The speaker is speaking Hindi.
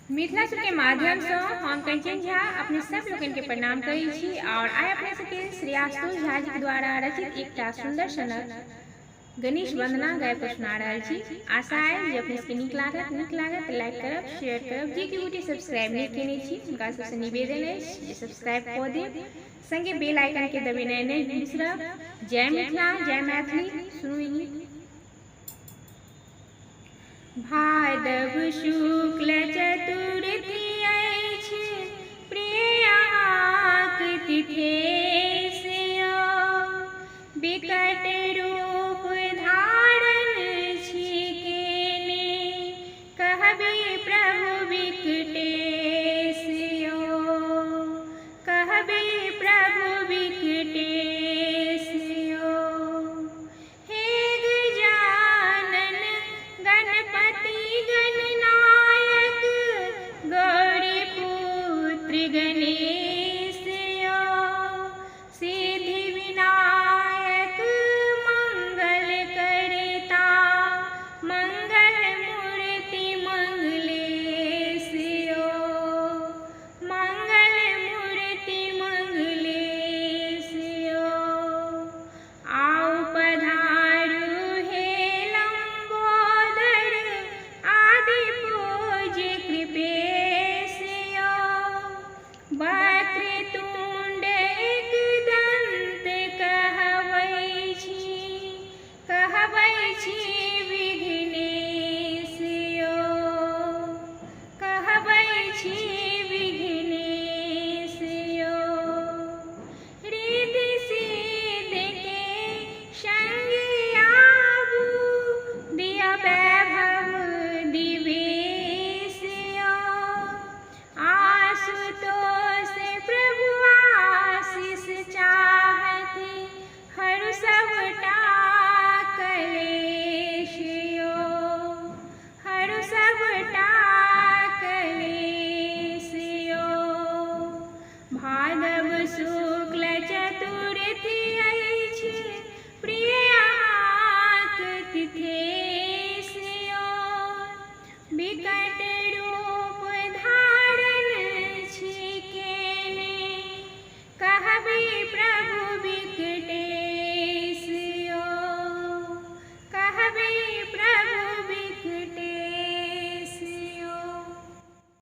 मिथिला सुर के माध्यम से हम कंचन झा अपने सब लोगन के प्रणाम करै छी और आइ अपने सबके श्री आशुतोष झा जी द्वारा रचित एकटा सुंदर सनक गणेश वंदना गाय पर सुना रहा छी। आशा है जे अपने सबके नीक लागत लाइक करब, शेयर करब। जे गोटे सब्सक्राइब नहीं केने छी हुनका सबसे निवेदन है जे सब्सक्राइब कऽ देब, संगे बेल आइकन के दबेनाइ नहीं बिसरब। जय मिथिला, जय मैथिली। सुनू ई भादव शुक्ल चतुर्थी अछि, प्रिय अहाँक तिथेश बिकट रूप धारण छी केने, कहबे प्रभु विकटे